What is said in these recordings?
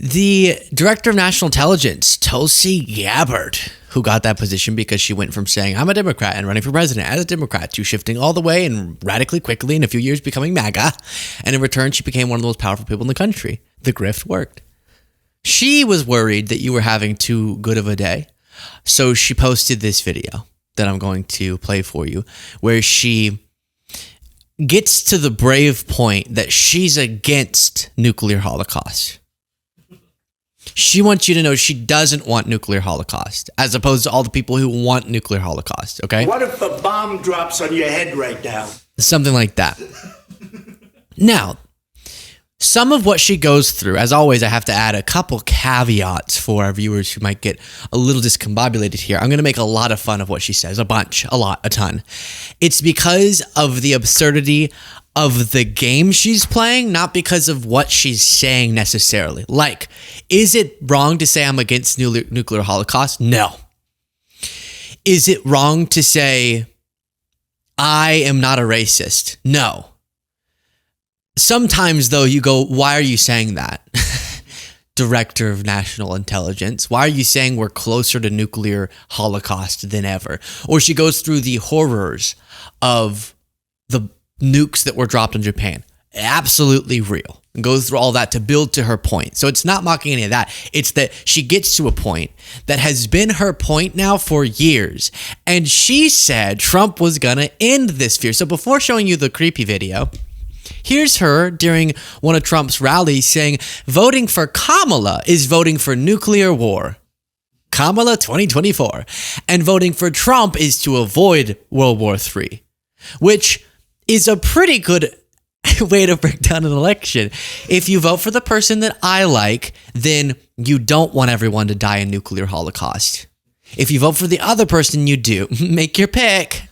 The director of national intelligence, Tulsi Gabbard, who got that position because she went from saying, I'm a Democrat and running for president as a Democrat, to shifting all the way and radically quickly in a few years becoming MAGA. And in return, she became one of the most powerful people in the country. The grift worked. She was worried that you were having too good of a day. So she posted this video that I'm going to play for you, where she gets to the brave point that she's against nuclear holocaust. She wants you to know she doesn't want nuclear holocaust, as opposed to all the people who want nuclear holocaust, okay? What if the bomb drops on your head right now? Something like that. Now, some of what she goes through, as always, I have to add a couple caveats for our viewers who might get a little discombobulated here. I'm going to make a lot of fun of what she says, a bunch, a lot, a ton. It's because of the absurdity of the game she's playing, not because of what she's saying necessarily. Like, is it wrong to say I'm against nuclear holocaust? No. Is it wrong to say I am not a racist? No. Sometimes, though, you go, why are you saying that? Director of National Intelligence. Why are you saying we're closer to nuclear holocaust than ever? Or she goes through the horrors of the nukes that were dropped on Japan. Absolutely real. And goes through all that to build to her point. So it's not mocking any of that. It's that she gets to a point that has been her point now for years. And she said Trump was going to end this fear. So before showing you the creepy video, here's her during one of Trump's rallies saying voting for Kamala is voting for nuclear war. Kamala 2024. And voting for Trump is to avoid World War III, which is a pretty good way to break down an election. If you vote for the person that I like, then you don't want everyone to die in nuclear holocaust. If you vote for the other person, you do. Make your pick.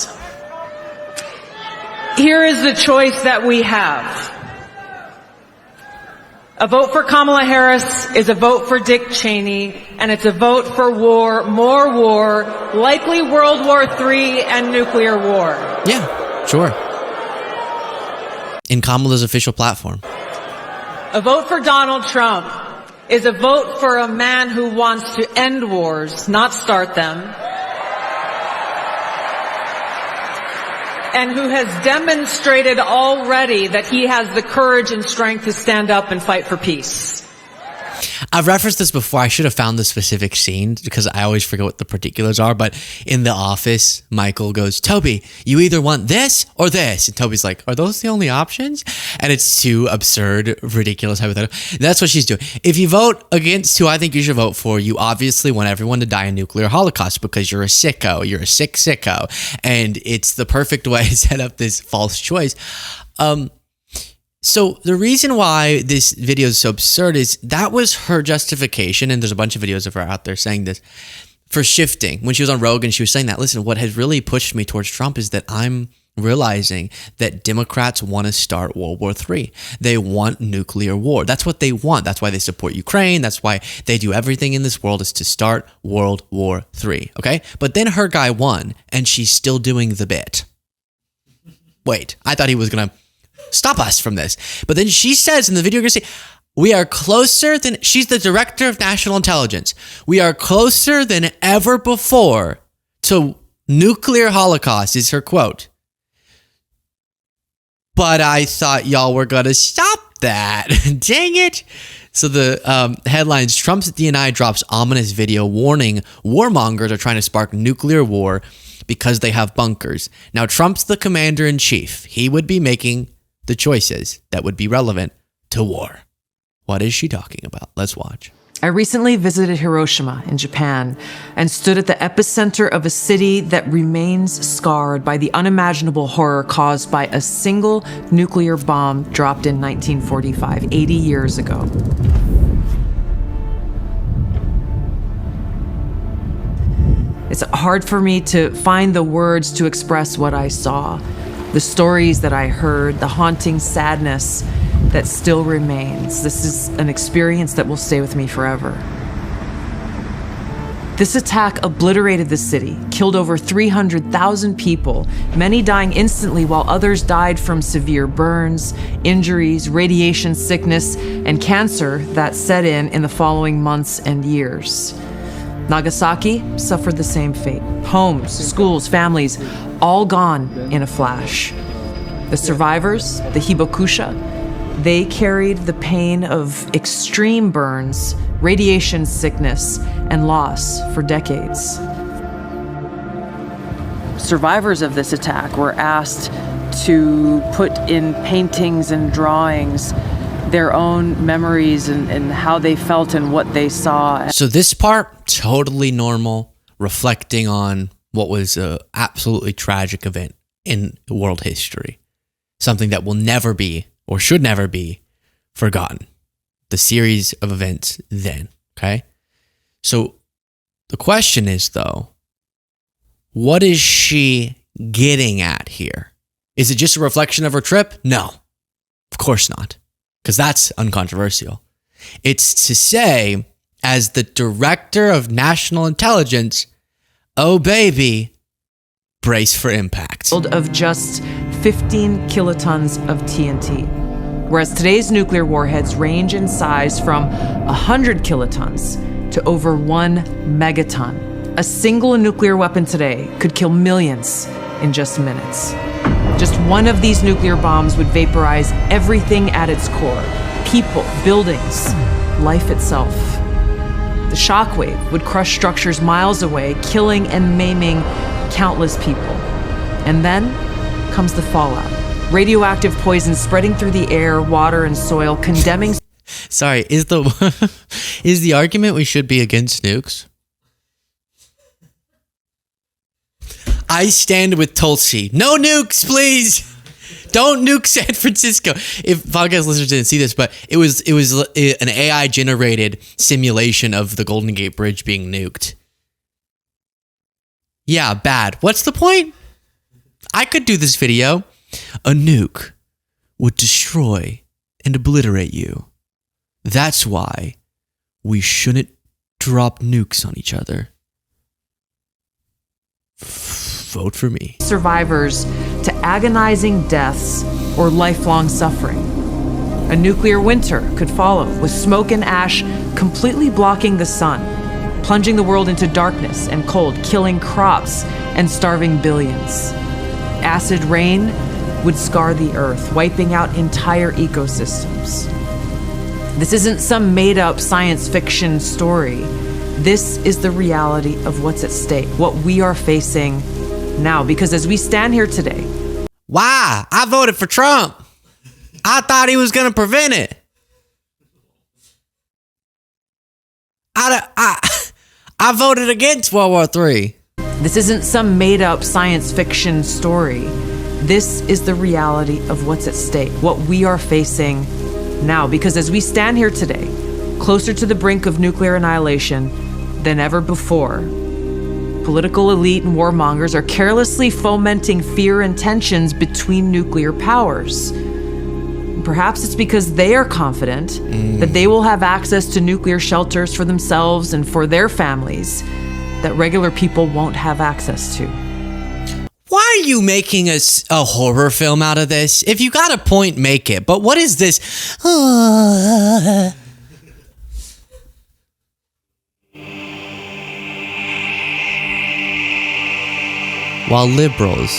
Here is the choice that we have. A vote for Kamala Harris is a vote for Dick Cheney, and it's a vote for war, more war, likely World War III and nuclear war. Yeah, sure. In Kamala's official platform. A vote for Donald Trump is a vote for a man who wants to end wars, not start them, and who has demonstrated already that he has the courage and strength to stand up and fight for peace. I've referenced this before. I should have found the specific scene because I always forget what the particulars are. But in The Office, Michael goes, Toby, you either want this or this. And Toby's like, are those the only options? And it's too absurd, ridiculous, hypothetical. That's what she's doing. If you vote against who I think you should vote for, you obviously want everyone to die in nuclear holocaust because you're a sicko. You're a sick sicko. And it's the perfect way to set up this false choice. So the reason why this video is so absurd is that was her justification, and there's a bunch of videos of her out there saying this, for shifting. When she was on Rogan, she was saying that, listen, what has really pushed me towards Trump is that I'm realizing that Democrats want to start World War III. They want nuclear war. That's what they want. That's why they support Ukraine. That's why they do everything in this world is to start World War III, okay? But then her guy won, and she's still doing the bit. Wait, I thought he was going to stop us from this. But then she says in the video, you're going to say, we are closer than, she's the director of national intelligence. We are closer than ever before to nuclear holocaust is her quote. But I thought y'all were going to stop that. Dang it. So the headlines, Trump's DNI drops ominous video warning warmongers are trying to spark nuclear war because they have bunkers. Now, Trump's the commander-in-chief. He would be making the choices that would be relevant to war. What is she talking about? Let's watch. I recently visited Hiroshima in Japan and stood at the epicenter of a city that remains scarred by the unimaginable horror caused by a single nuclear bomb dropped in 1945, 80 years ago. It's hard for me to find the words to express what I saw, the stories that I heard, the haunting sadness that still remains. This is an experience that will stay with me forever. This attack obliterated the city, killed over 300,000 people, many dying instantly while others died from severe burns, injuries, radiation sickness, and cancer that set in the following months and years. Nagasaki suffered the same fate. Homes, schools, families, all gone in a flash. The survivors, the hibakusha, they carried the pain of extreme burns, radiation sickness, and loss for decades. Survivors of this attack were asked to put in paintings and drawings their own memories and how they felt and what they saw. So this part, totally normal, reflecting on what was an absolutely tragic event in world history. Something that will never be, or should never be, forgotten. The series of events then, okay? So the question is, though, what is she getting at here? Is it just a reflection of her trip? No, of course not, because that's uncontroversial. It's to say, as the director of national intelligence, oh baby, brace for impact. Of just 15 kilotons of TNT, whereas today's nuclear warheads range in size from 100 kilotons to over 1 megaton. A single nuclear weapon today could kill millions in just minutes. Just one of these nuclear bombs would vaporize everything at its core: people, buildings, life itself. The shockwave would crush structures miles away, killing and maiming countless people. And then comes the fallout. Radioactive poison spreading through the air, water, and soil, condemning... Sorry, is the argument we should be against nukes? I stand with Tulsi. No nukes, please. Don't nuke San Francisco. If podcast listeners didn't see this, but it was an AI generated simulation of the Golden Gate Bridge being nuked. Yeah, bad. What's the point? I could do this video. A nuke would destroy and obliterate you. That's why we shouldn't drop nukes on each other. Vote for me. Survivors to agonizing deaths or lifelong suffering. A nuclear winter could follow, with smoke and ash completely blocking the sun, plunging the world into darkness and cold, killing crops and starving billions. Acid rain would scar the earth, wiping out entire ecosystems. This isn't some made-up science fiction story. This is the reality of what's at stake, what we are facing now. Because as we stand here today... Why? I voted for Trump. I thought he was going to prevent it. I voted against World War III. This isn't some made-up science fiction story. This is the reality of what's at stake, what we are facing now. Because as we stand here today, closer to the brink of nuclear annihilation than ever before, political elite and warmongers are carelessly fomenting fear and tensions between nuclear powers. Perhaps it's because they are confident that they will have access to nuclear shelters for themselves and for their families that regular people won't have access to. Why are you making a horror film out of this? If you got a point, make it. But what is this? While liberals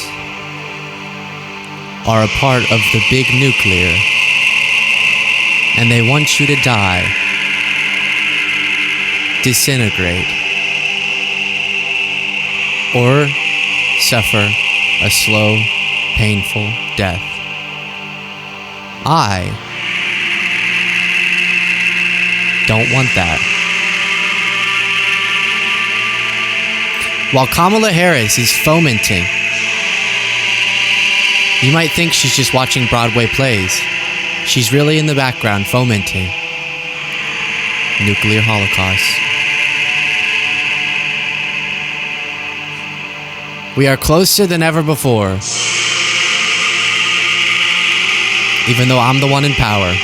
are a part of the big nuclear, and they want you to die, disintegrate, or suffer a slow, painful death. I don't want that. While Kamala Harris is fomenting, you might think she's just watching Broadway plays. She's really in the background fomenting nuclear holocaust. We are closer than ever before. Even though I'm the one in power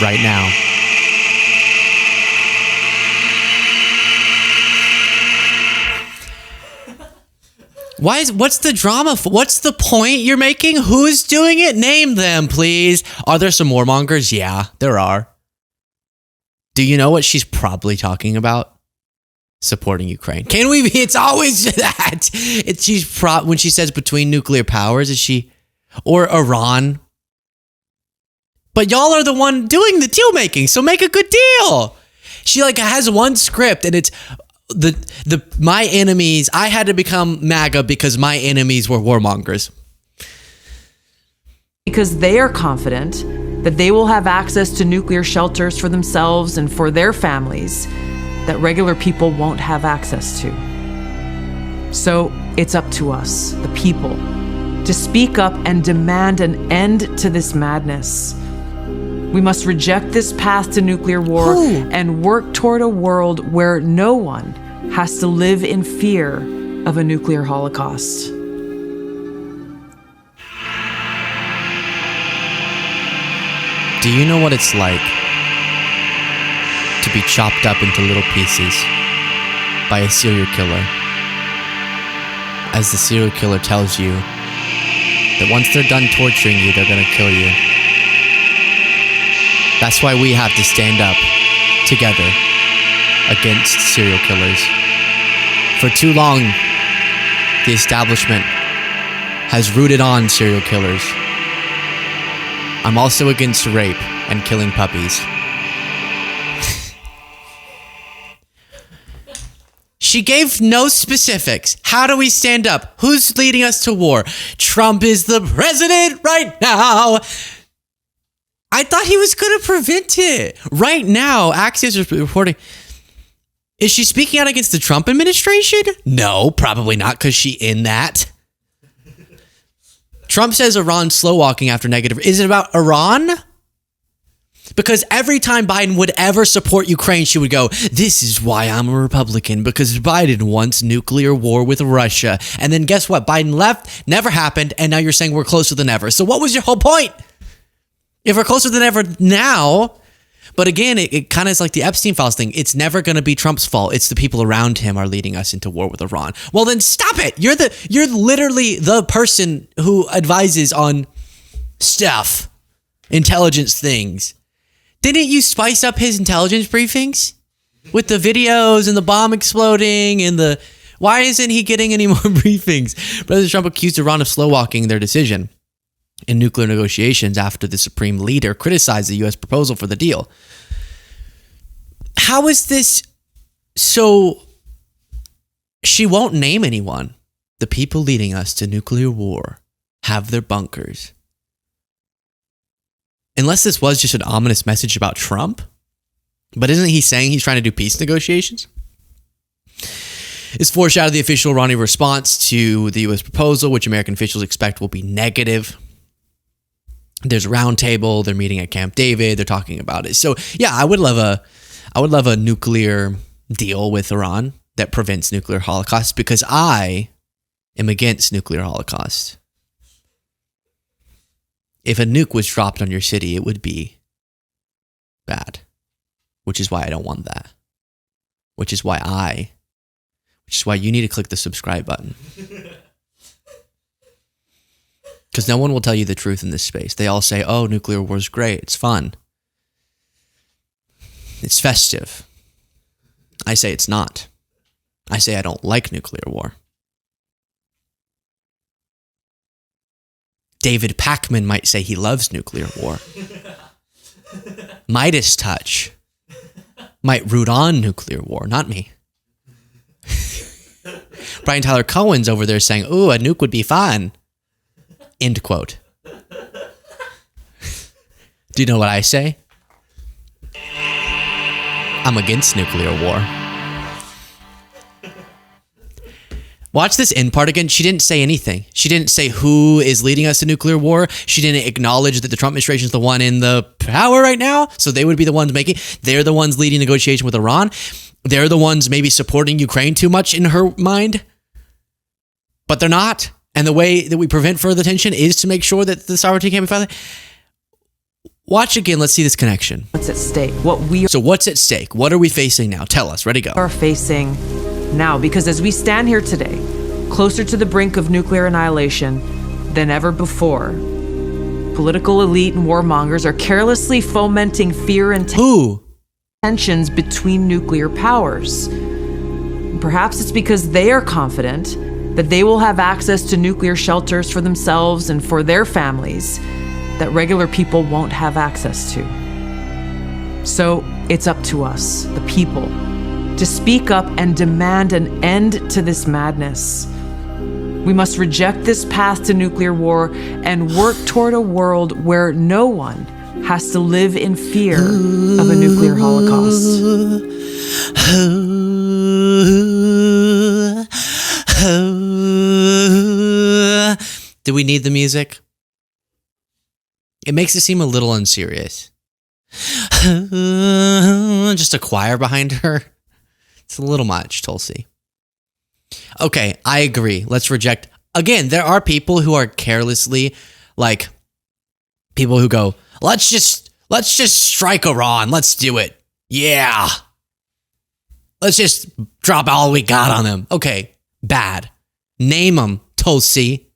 right now. What's the drama? What's the point you're making? Who's doing it? Name them, please. Are there some warmongers? Yeah, there are. Do you know what she's probably talking about? Supporting Ukraine. Can we be? It's always that. When she says between nuclear powers, is she, or Iran? But y'all are the one doing the deal making, so make a good deal. She like has one script, and it's my enemies. I had to become MAGA because my enemies were warmongers. Because they are confident that they will have access to nuclear shelters for themselves and for their families that regular people won't have access to. So it's up to us, the people, to speak up and demand an end to this madness. We must reject this path to nuclear war and work toward a world where no one has to live in fear of a nuclear holocaust. Do you know what it's like to be chopped up into little pieces by a serial killer? As the serial killer tells you that once they're done torturing you, they're gonna kill you. That's why we have to stand up together against serial killers. For too long, the establishment has rooted on serial killers. I'm also against rape and killing puppies. She gave no specifics. How do we stand up? Who's leading us to war? Trump is the president right now. I thought he was going to prevent it. Right now, Axios is reporting. Is she speaking out against the Trump administration? No, probably not, because she in that. Trump says Iran's slow walking after negative. Is it about Iran? Because every time Biden would ever support Ukraine, she would go, this is why I'm a Republican, because Biden wants nuclear war with Russia. And then guess what? Biden left, never happened, and now you're saying we're closer than ever. So what was your whole point? If we're closer than ever now, but again, it kind of is like the Epstein files thing. It's never going to be Trump's fault. It's the people around him are leading us into war with Iran. Well, then stop it. You're literally the person who advises on stuff, intelligence things. Didn't you spice up his intelligence briefings with the videos and the bomb exploding and the, why isn't he getting any more briefings? President Trump accused Iran of slow walking their decision in nuclear negotiations after the supreme leader criticized the U.S. proposal for the deal. How is this so? She won't name anyone. The people leading us to nuclear war have their bunkers. Unless this was just an ominous message about Trump. But isn't he saying he's trying to do peace negotiations? It's foreshadowed the official Iranian response to the U.S. proposal, which American officials expect will be negative. There's a roundtable. They're meeting at Camp David. They're talking about it. So yeah, I would love a nuclear deal with Iran that prevents nuclear holocaust, because I am against nuclear holocaust. If a nuke was dropped on your city, it would be bad, which is why I don't want that. Which is why you need to click the subscribe button. Because no one will tell you the truth in this space. They all say, oh, nuclear war is great. It's fun. It's festive. I say it's not. I say I don't like nuclear war. David Pakman might say he loves nuclear war. Midas Touch might root on nuclear war, not me. Brian Tyler Cohen's over there saying, ooh, a nuke would be fun. End quote. Do you know what I say? I'm against nuclear war. Watch this end part again. She didn't say anything. She didn't say who is leading us to nuclear war. She didn't acknowledge that the Trump administration is the one in the power right now. So they would be the ones making. They're the ones leading negotiation with Iran. They're the ones maybe supporting Ukraine too much in her mind. But they're not. And the way that we prevent further tension is to make sure that the sovereignty can't be violated. Watch again. Let's see this connection. What's at stake? So what's at stake? What are we facing now? Tell us. Ready, go. Are facing now, because as we stand here today, closer to the brink of nuclear annihilation than ever before. Political elite and warmongers are carelessly fomenting fear and tensions between nuclear powers. Perhaps it's because they are confident that they will have access to nuclear shelters for themselves and for their families that regular people won't have access to. So it's up to us, the people, to speak up and demand an end to this madness. We must reject this path to nuclear war and work toward a world where no one has to live in fear of a nuclear holocaust. Do we need the music? It makes it seem a little unserious. Just a choir behind her. It's a little much, Tulsi. Okay, I agree. Let's reject. Again, there are people who are carelessly, like, people who go, let's just strike Iran. Let's do it. Yeah. Let's just drop all we got on them. Okay, bad. Name them, Tulsi.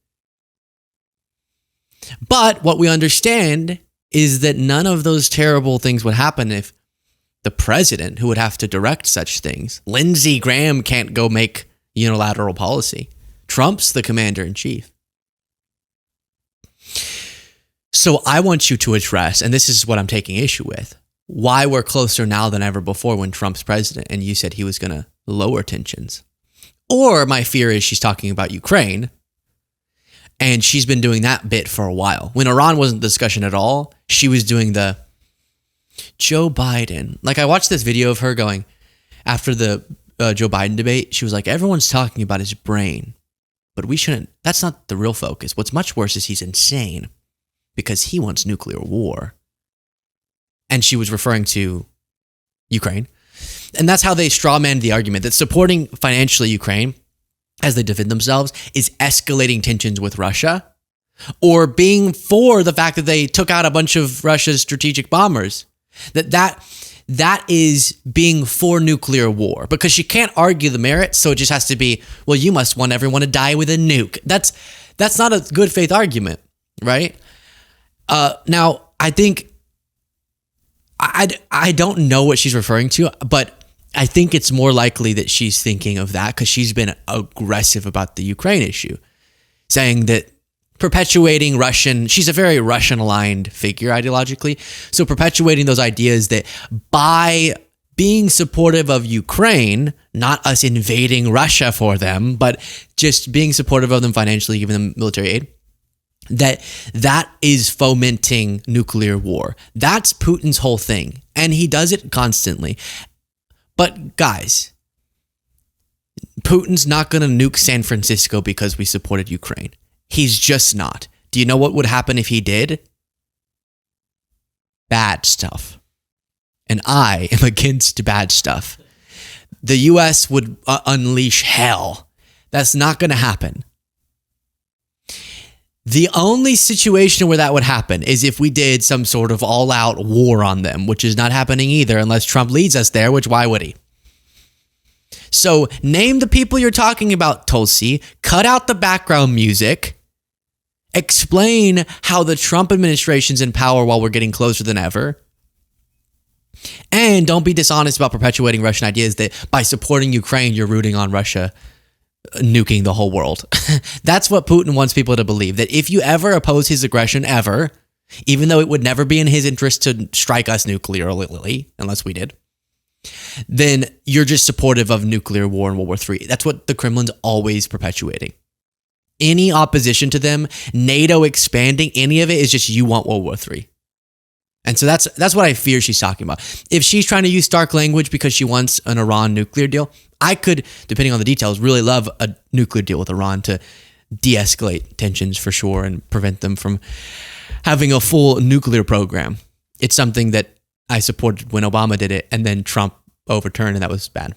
But what we understand is that none of those terrible things would happen if the president, who would have to direct such things, Lindsey Graham, can't go make unilateral policy. Trump's the commander-in-chief. So I want you to address, and this is what I'm taking issue with, why we're closer now than ever before when Trump's president, and you said he was going to lower tensions. Or my fear is she's talking about Ukraine, and she's been doing that bit for a while. When Iran wasn't the discussion at all, she was doing the Joe Biden. Like, I watched this video of her going, after the Joe Biden debate, she was like, everyone's talking about his brain, but we shouldn't, that's not the real focus. What's much worse is he's insane because he wants nuclear war. And she was referring to Ukraine. And that's how they strawmanned the argument that supporting financially Ukraine as they defend themselves is escalating tensions with Russia, or being for the fact that they took out a bunch of Russia's strategic bombers. That is being for nuclear war, because she can't argue the merits. So it just has to be, well, you must want everyone to die with a nuke. That's not a good faith argument, right? Now, I think I don't know what she's referring to, but I think it's more likely that she's thinking of that because she's been aggressive about the Ukraine issue, saying that perpetuating she's a very Russian-aligned figure ideologically, so perpetuating those ideas that by being supportive of Ukraine, not us invading Russia for them, but just being supportive of them financially, giving them military aid, that is fomenting nuclear war. That's Putin's whole thing, and he does it constantly. But guys, Putin's not going to nuke San Francisco because we supported Ukraine. He's just not. Do you know what would happen if he did? Bad stuff. And I am against bad stuff. The US would unleash hell. That's not going to happen. The only situation where that would happen is if we did some sort of all-out war on them, which is not happening either unless Trump leads us there, which why would he? So name the people you're talking about, Tulsi. Cut out the background music. Explain how the Trump administration's in power while we're getting closer than ever. And don't be dishonest about perpetuating Russian ideas that by supporting Ukraine, you're rooting on Russia nuking the whole world. That's what Putin wants people to believe, that if you ever oppose his aggression ever, even though it would never be in his interest to strike us nuclearly, unless we did, then you're just supportive of nuclear war and World War III. That's what the Kremlin's always perpetuating. Any opposition to them, NATO expanding, any of it is just you want World War III. And so that's what I fear she's talking about. If she's trying to use stark language because she wants an Iran nuclear deal, I could, depending on the details, really love a nuclear deal with Iran to de-escalate tensions for sure and prevent them from having a full nuclear program. It's something that I supported when Obama did it, and then Trump overturned, and that was bad.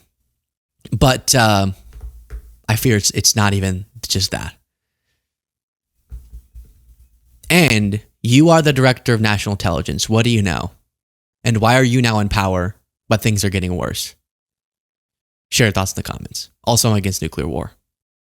But I fear it's not even just that. And you are the director of national intelligence. What do you know? And why are you now in power, but things are getting worse? Share your thoughts in the comments. Also, I'm against nuclear war.